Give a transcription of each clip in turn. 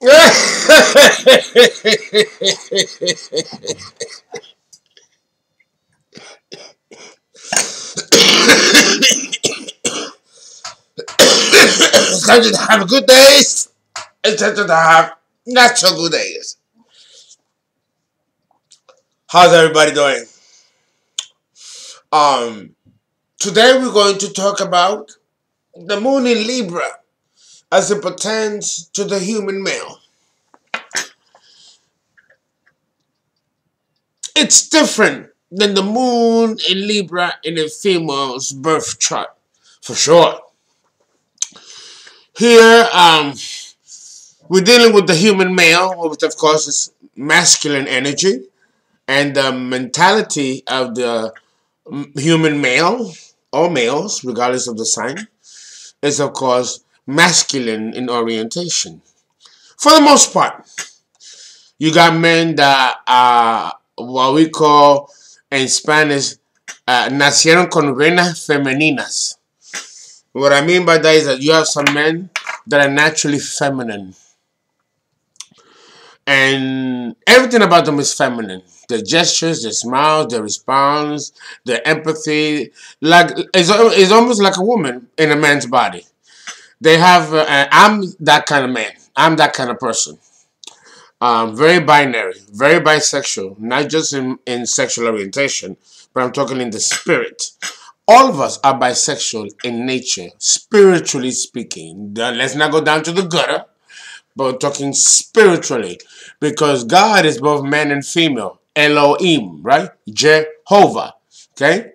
Sometimes I have good days, and sometimes I have not so good days. How's everybody doing? Um, Today we're going to talk about the moon in Libra as it pertains to the human male. It's different than the moon in Libra in a female's birth chart, for sure. Here, we're dealing with the human male, which of course is masculine energy, and the mentality of the human male or males, regardless of the sign, is of course masculine in orientation. For the most part, you got men that are what we call in Spanish, nacieron con venas femeninas. What I mean by that is that you have some men that are naturally feminine. And everything about them is feminine. Their gestures, their smiles, their response, their empathy. Like it's almost like a woman in a man's body. They have, I'm that kind of man. I'm that kind of person. Very binary, very bisexual, not just in sexual orientation, but I'm talking in the spirit. All of us are bisexual in nature, spiritually speaking. Let's not go down to the gutter, but we're talking spiritually. Because God is both man and female. Elohim, right? Jehovah. Okay?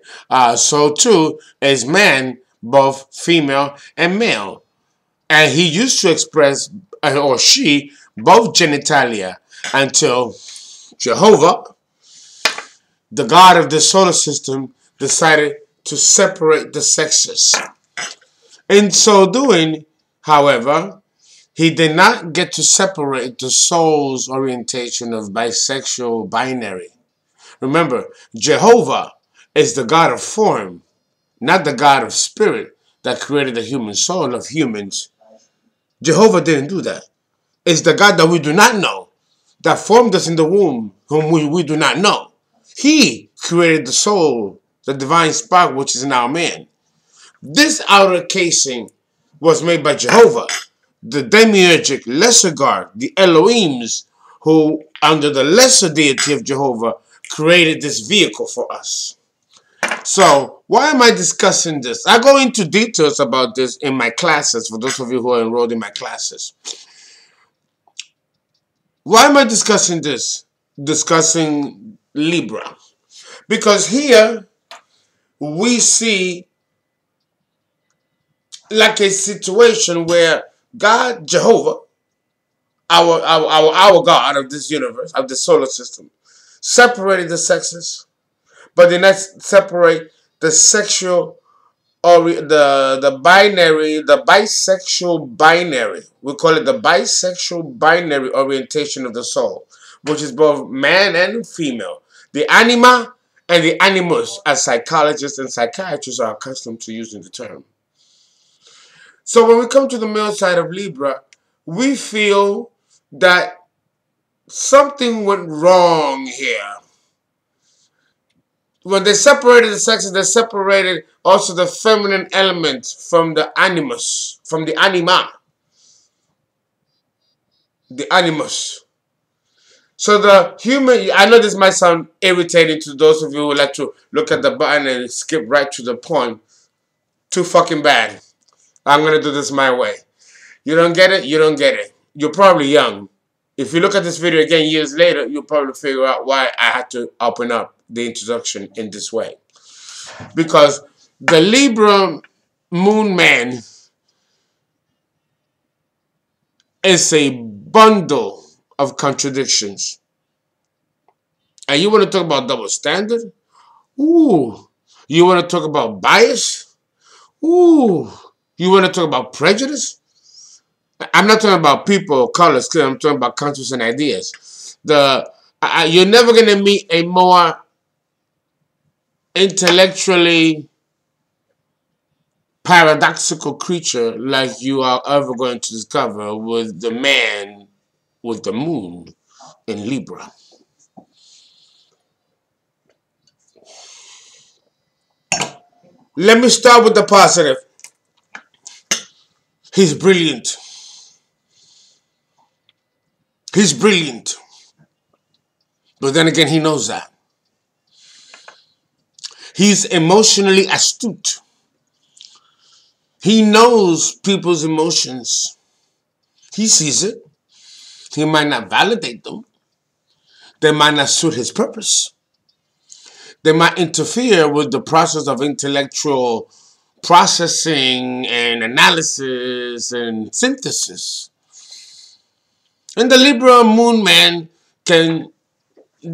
So too is man, both female and male. And he used to express, or she, both genitalia until Jehovah, the God of the solar system, decided to separate the sexes. In so doing, however, he did not get to separate the soul's orientation of bisexual binary. Remember, Jehovah is the God of form, not the God of spirit that created the human soul of humans. Jehovah didn't do that. It's the God that we do not know, that formed us in the womb, whom we do not know. He created the soul, the divine spark, which is in our man. This outer casing was made by Jehovah, the demiurgic lesser God, the Elohims, who, under the lesser deity of Jehovah, created this vehicle for us. So, why am I discussing this? I go into details about this in my classes, for those of you who are enrolled in my classes. Why am I discussing this? Discussing Libra. Because here, we see like a situation where God, Jehovah, our God of this universe, of the solar system, separated the sexes, but did not separate the sexual or the binary, the bisexual binary. We call it the bisexual binary orientation of the soul, which is both man and female. The anima and the animus, as psychologists and psychiatrists are accustomed to using the term. So when we come to the male side of Libra, we feel that something went wrong here. When they separated the sexes, they separated also the feminine element from the animus, from the anima. The animus. So the human, I know this might sound irritating to those of you who like to look at the button and skip right to the point. Too fucking bad. I'm going to do this my way. You don't get it? You don't get it. You're probably young. If you look at this video again years later, you'll probably figure out why I had to open up the introduction in this way. Because the Libra moon man is a bundle of contradictions. And you want to talk about double standard? Ooh. You want to talk about bias? Ooh. You want to talk about prejudice? I'm not talking about people or colors, I'm talking about concepts and ideas. You're never going to meet a more intellectually paradoxical creature like you are ever going to discover with the man with the moon in Libra. Let me start with the positive. He's brilliant. He's brilliant. But then again, he knows that. He's emotionally astute. He knows people's emotions. He sees it. He might not validate them. They might not suit his purpose. They might interfere with the process of intellectual processing and analysis and synthesis. And the Libra moon man can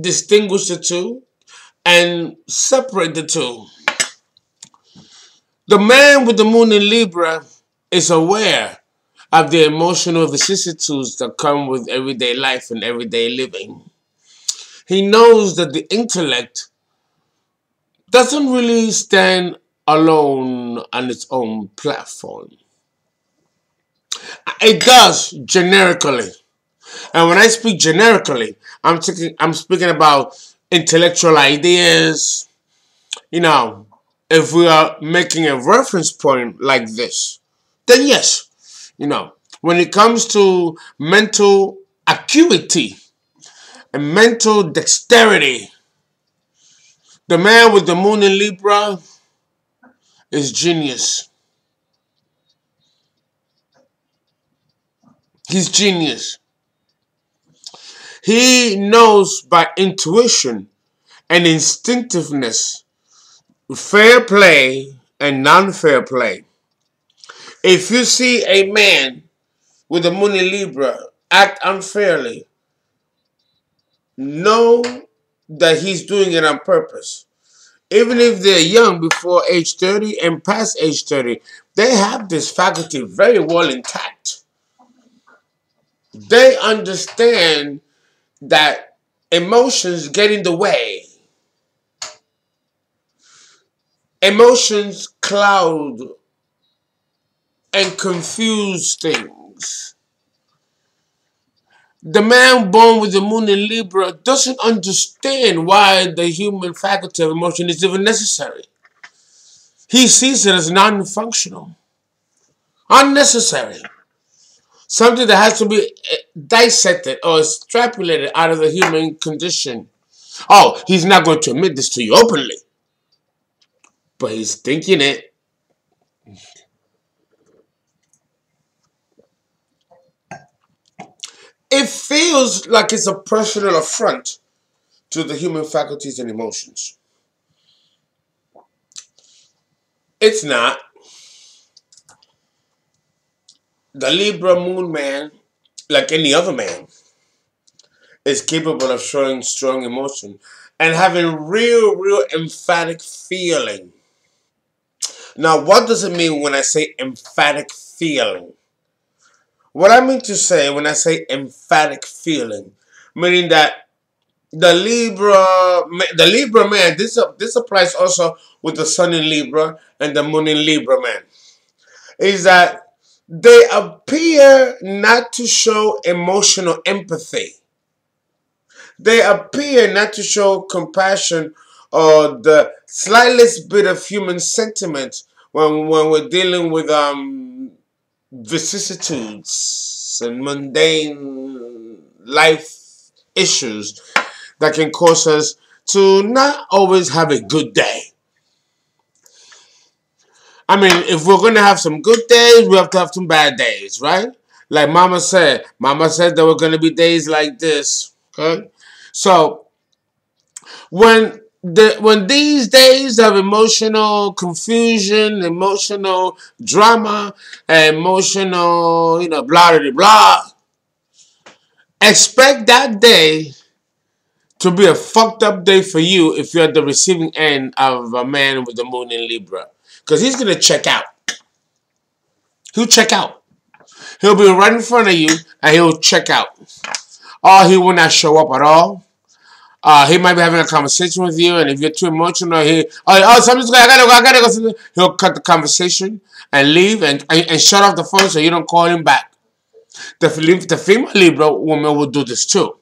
distinguish the two and separate the two. The man with the moon in Libra is aware of the emotional vicissitudes that come with everyday life and everyday living. He knows that the intellect doesn't really stand alone on its own platform. It does generically. And when I speak generically, I'm speaking about intellectual ideas. You know, if we are making a reference point like this, then yes, you know, when it comes to mental acuity and mental dexterity, the man with the moon in Libra is genius. He's genius. He knows by intuition and instinctiveness fair play and non-fair play. If you see a man with the moon in Libra act unfairly, know that he's doing it on purpose. Even if they're young, before age 30 and past age 30, they have this faculty very well intact. They understand that emotions get in the way. Emotions cloud and confuse things. The man born with the moon in Libra doesn't understand why the human faculty of emotion is even necessary. He sees it as non-functional, unnecessary, something that has to be dissected or extrapolated out of the human condition. Oh, he's not going to admit this to you openly, but he's thinking it. It feels like it's a personal affront to the human faculties and emotions. It's not. The Libra moon man, like any other man, is capable of showing strong emotion and having real emphatic feeling. Now, what does it mean when I say emphatic feeling? What I mean to say when I say emphatic feeling, meaning that the Libra man, this applies also with the sun in Libra and the moon in Libra man, is that they appear not to show emotional empathy. They appear not to show compassion or the slightest bit of human sentiment when we're dealing with vicissitudes and mundane life issues that can cause us to not always have a good day. I mean, if we're going to have some good days, we have to have some bad days, right? Like Mama said there were going to be days like this. Okay? So when these days of emotional confusion, emotional drama, emotional, blah blah blah, expect that day to be a fucked up day for you if you're at the receiving end of a man with the moon in Libra. Because he's going to check out. He'll check out. He'll be right in front of you and he'll check out. Or he will not show up at all. He might be having a conversation with you, and if you're too emotional, something's going, I gotta go. He'll cut the conversation and leave and shut off the phone so you don't call him back. The female Libra woman will do this too.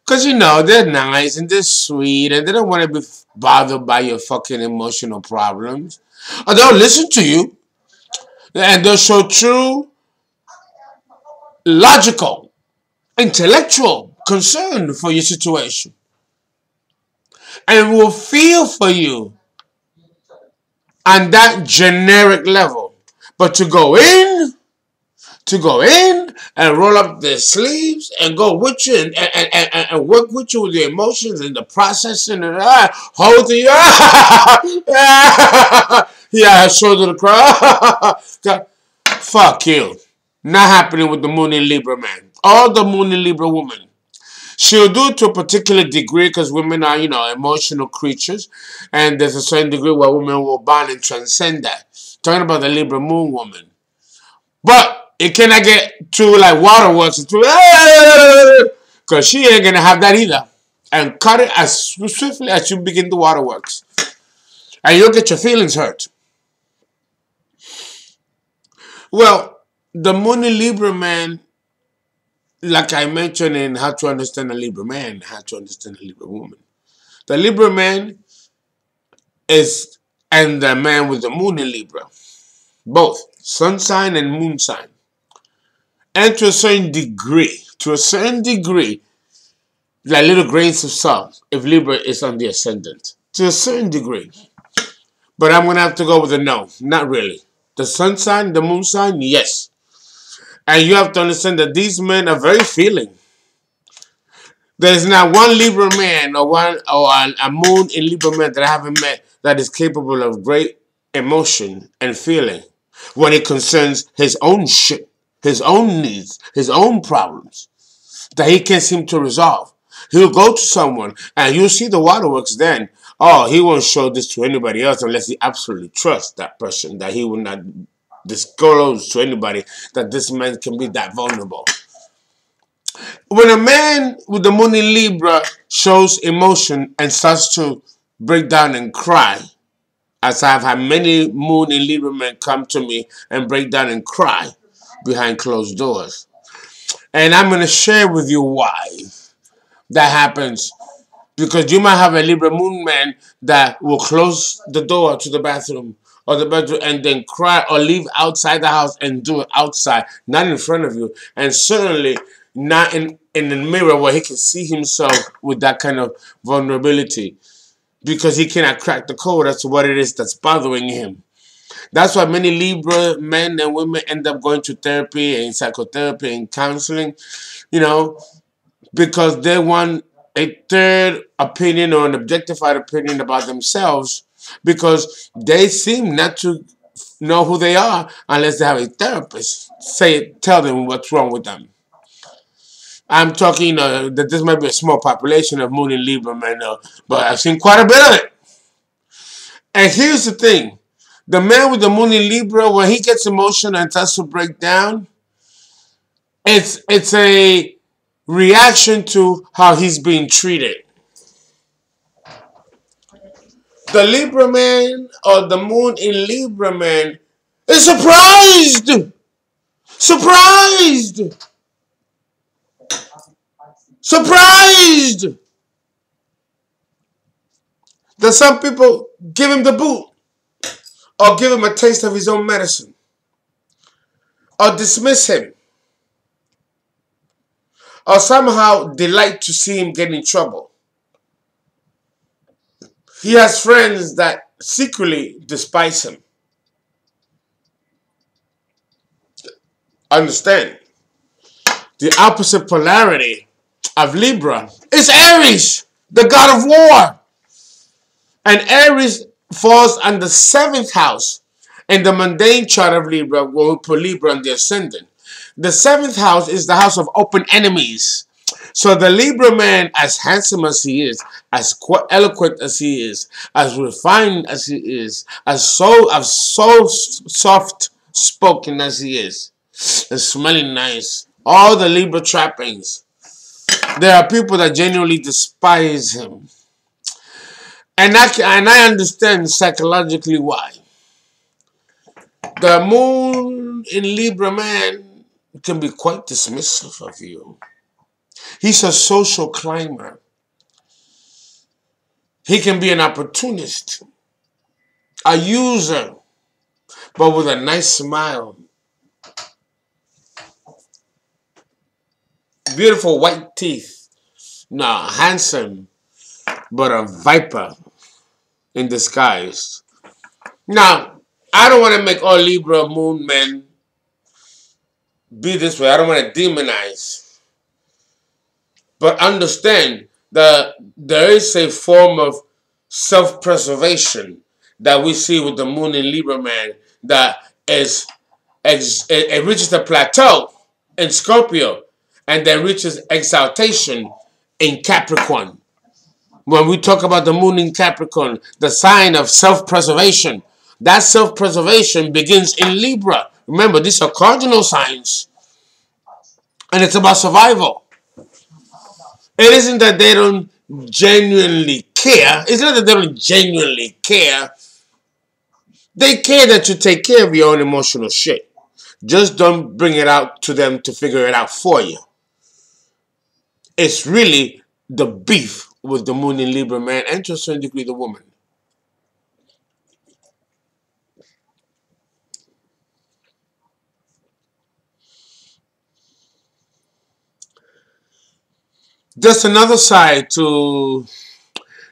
Because, you know, they're nice and they're sweet and they don't want to be bothered by your fucking emotional problems. Or they'll listen to you and they'll show true, logical, intellectual concern for your situation. And will feel for you on that generic level. But to go in and roll up their sleeves and go with you and work with you with the emotions and the processing and hold you. Yeah, shoulder to cry. Fuck you. Not happening with the Moon in Libra man. All the Moon in Libra woman. She'll do it to a particular degree because women are, you know, emotional creatures. And there's a certain degree where women will bond and transcend that. Talking about the Libra Moon woman. But it cannot get to like waterworks because she ain't going to have that either. And cut it as swiftly as you begin the waterworks. And you'll get your feelings hurt. Well, the Moon in Libra man, like I mentioned in How to Understand a Libra Man, How to Understand a Libra Woman. The Libra man is, and the man with the Moon in Libra. Both, sun sign and moon sign. And to a certain degree, like little grains of salt, if Libra is on the ascendant. To a certain degree. But I'm going to have to go with a no, not really. The sun sign, the moon sign, yes. And you have to understand that these men are very feeling. There's not one Libra man or a Moon in Libra man that I haven't met that is capable of great emotion and feeling when it concerns his own shit, his own needs, his own problems that he can't seem to resolve. He'll go to someone and you'll see the waterworks then. Oh, he won't show this to anybody else unless he absolutely trusts that person, that he will not disclose to anybody that this man can be that vulnerable. When a man with the Moon in Libra shows emotion and starts to break down and cry, as I've had many Moon in Libra men come to me and break down and cry behind closed doors. And I'm going to share with you why that happens. Because you might have a Libra Moon man that will close the door to the bathroom or the bedroom and then cry or leave outside the house and do it outside, not in front of you. And certainly not in the mirror where he can see himself with that kind of vulnerability. Because he cannot crack the code as to what it is that's bothering him. That's why many Libra men and women end up going to therapy and psychotherapy and counseling, you know, because they want a third opinion or an objectified opinion about themselves because they seem not to know who they are unless they have a therapist tell them what's wrong with them. I'm talking that this might be a small population of Moon in Libra men, but I've seen quite a bit of it. And here's the thing. The man with the Moon in Libra, when he gets emotional and starts to break down, it's a reaction to how he's being treated. The Libra man or the Moon in Libra man is surprised. Surprised. Surprised that some people give him the boot or give him a taste of his own medicine or dismiss him or somehow delight to see him get in trouble. He has friends that secretly despise him. Understand, the opposite polarity of Libra is Aries, the god of war. And Aries falls on the 7th house in the mundane chart of Libra, where we put Libra on the ascendant. The 7th house is the house of open enemies. So the Libra man, as handsome as he is, as eloquent as he is, as refined as he is, as soft spoken as he is, and smelling nice, all the Libra trappings, there are people that genuinely despise him. And I understand psychologically why. The Moon in Libra man can be quite dismissive of you. He's a social climber. He can be an opportunist, a user, but with a nice smile. Beautiful white teeth. No, handsome, but a viper in disguise. Now, I don't want to make all Libra moon men be this way. I don't want to demonize. But understand that there is a form of self-preservation that we see with the moon in Libra man that it reaches a plateau in Scorpio and then reaches exaltation in Capricorn. When we talk about the moon in Capricorn, the sign of self-preservation, that self-preservation begins in Libra. Remember, these are cardinal signs. And it's about survival. It isn't that they don't genuinely care. It's not that they don't genuinely care. They care that you take care of your own emotional shit. Just don't bring it out to them to figure it out for you. It's really the beef with the moon in Libra man and to a certain degree the woman. There's another side to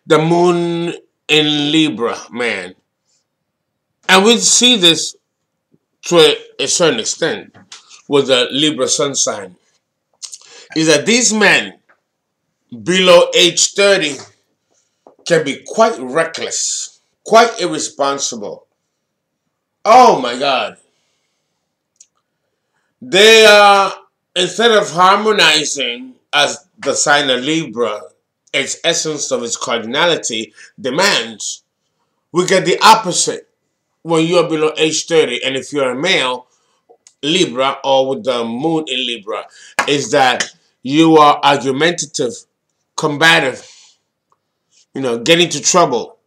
the moon in Libra man. And we see this to a certain extent with the Libra sun sign. Is that these men below age 30 can be quite reckless, quite irresponsible. Oh my God. They are, instead of harmonizing as the sign of Libra, its essence of its cardinality demands, we get the opposite when you are below age 30. And if you're a male, Libra, or with the moon in Libra, is that you are argumentative, combative, get into trouble,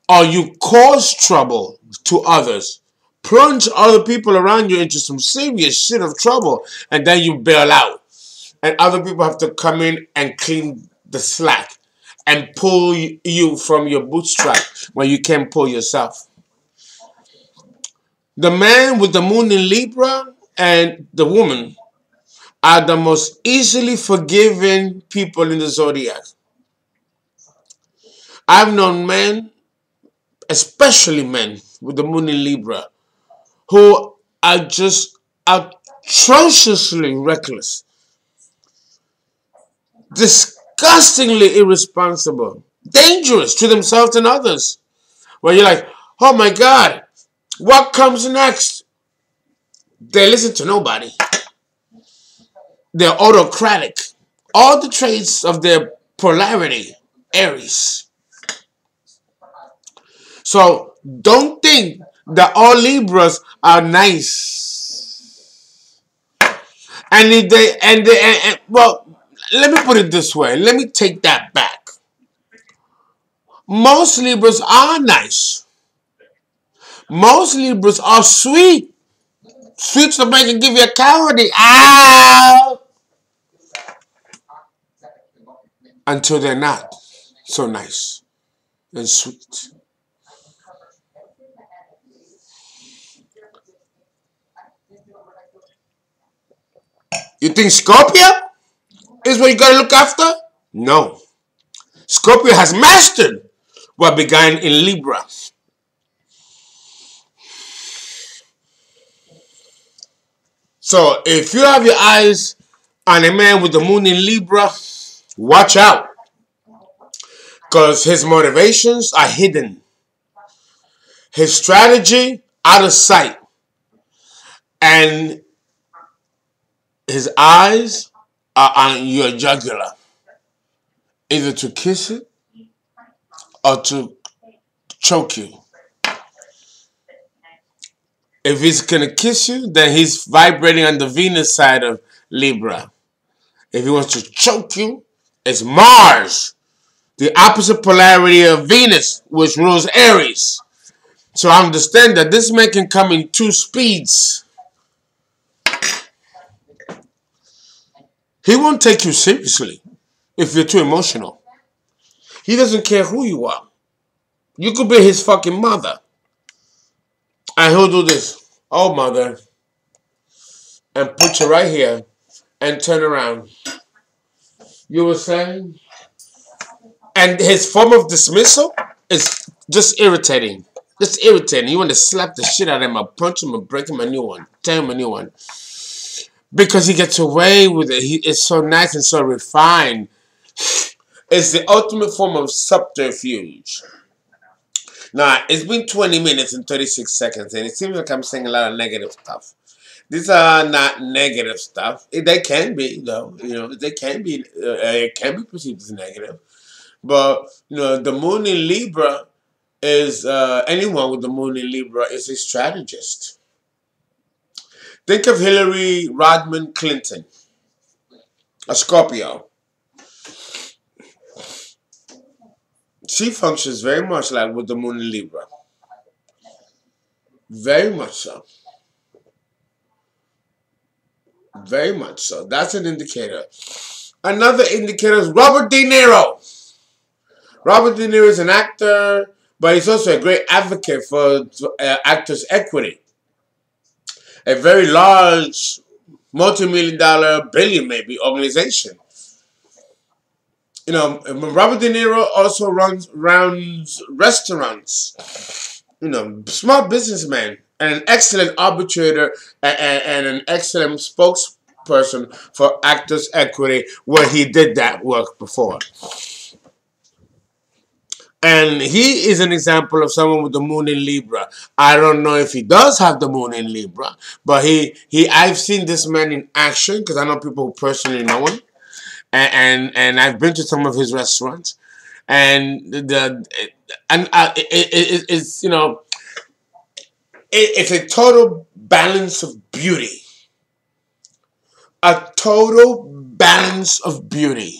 or you cause trouble to others, plunge other people around you into some serious shit of trouble, and then you bail out. And other people have to come in and clean the slack and pull you from your bootstrap when you can't pull yourself. The man with the moon in Libra and the woman are the most easily forgiven people in the zodiac. I've known men, especially men with the moon in Libra, who are just atrociously reckless, disgustingly irresponsible, dangerous to themselves and others. Where you're like, oh my God, what comes next? They listen to nobody. They're autocratic. All the traits of their polarity, Aries. So don't think that all Libras are nice. Well, let me put it this way. Let me take that back. Most Libras are nice. Most Libras are sweet. Sweet so they can give you a cavity. Ow! Until they're not so nice and sweet. You think Scorpio is what you gotta look after? No. Scorpio has mastered what began in Libra. So if you have your eyes on a man with the moon in Libra, watch out. Because his motivations are hidden. His strategy out of sight. And his eyes are on your jugular. Either to kiss it or to choke you. If he's going to kiss you, then he's vibrating on the Venus side of Libra. If he wants to choke you, it's Mars. The opposite polarity of Venus, which rules Aries. So understand that this man can come in two speeds. He won't take you seriously if you're too emotional. He doesn't care who you are. You could be his fucking mother. And he'll do this. Oh, mother. And put you right here and turn around. You were saying? And his form of dismissal is just irritating. Just irritating. You want to slap the shit out of him or punch him or break him a new one. Tell him a new one. Because he gets away with it. He is so nice and so refined. It's the ultimate form of subterfuge. Now, it's been 20 minutes and 36 seconds, and it seems like I'm saying a lot of negative stuff. These are not negative stuff. They can be, though. You know, they can be. It can be perceived as negative. But you know, the moon in Libra is anyone with the moon in Libra is a strategist. Think of Hillary Rodham Clinton, a Scorpio. She functions very much like with the moon in Libra. Very much so. Very much so. That's an indicator. Another indicator is Robert De Niro. Robert De Niro is an actor, but he's also a great advocate for actors' equity. A very large, multi-million-dollar, billion maybe, organization. You know, Robert De Niro also runs restaurants. You know, smart businessman and an excellent arbitrator and an excellent spokesperson for Actors Equity, where he did that work before. And he is an example of someone with the moon in Libra. I don't know if he does have the moon in Libra, but I've seen this man in action because I know people who personally know him. And I've been to some of his restaurants, and it's you know it's a total balance of beauty, a total balance of beauty.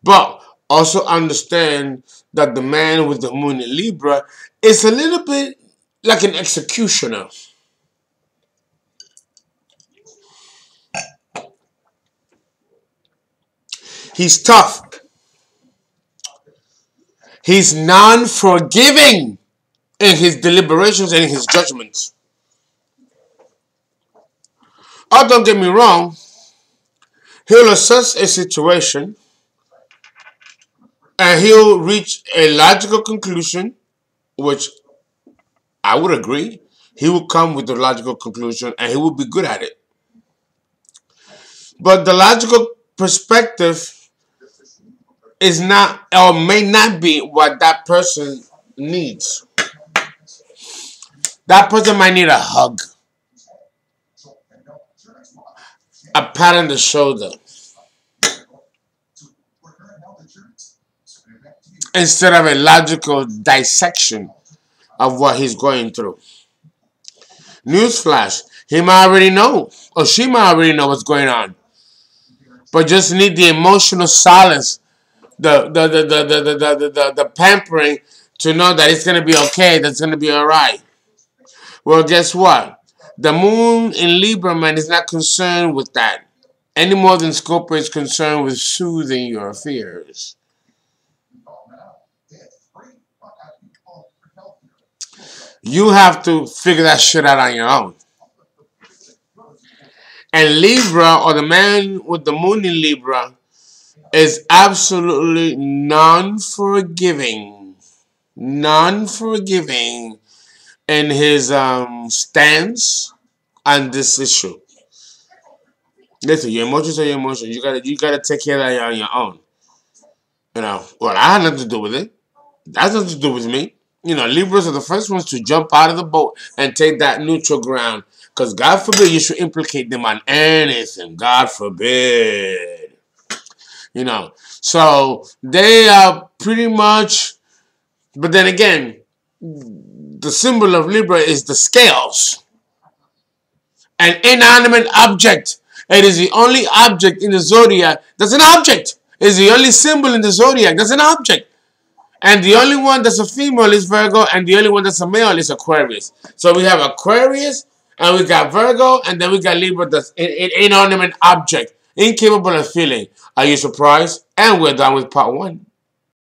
But also understand that the man with the moon in Libra is a little bit like an executioner. He's tough. He's non-forgiving in his deliberations and in his judgments. Oh, don't get me wrong. He'll assess a situation and he'll reach a logical conclusion, which I would agree. He will come with a logical conclusion and he will be good at it. But the logical perspective is not or may not be what that person needs. That person might need a hug, a pat on the shoulder, instead of a logical dissection of what he's going through. Newsflash, he might already know, or she might already know what's going on, but just need the emotional solace, the pampering to know that it's going to be okay, that's going to be all right. Well, guess what? The moon in Libra, man, is not concerned with that any more than Scorpio is concerned with soothing your fears. You have to figure that shit out on your own. And Libra, or the man with the moon in Libra, is absolutely non-forgiving. Non-forgiving in his stance on this issue. Listen, your emotions are your emotions. You gotta take care of that on your own. You know, well, I had nothing to do with it. That has nothing to do with me. You know, Libras are the first ones to jump out of the boat and take that neutral ground. Because God forbid you should implicate them on anything. God forbid. You know, so they are pretty much, but then again, the symbol of Libra is the scales. An inanimate object. It is the only object in the zodiac that's an object. It is the only symbol in the zodiac that's an object. And the only one that's a female is Virgo, and the only one that's a male is Aquarius. So we have Aquarius, and we got Virgo, and then we got Libra, that's an inanimate object. incapable of feeling. Are you surprised? And we're done with part 1.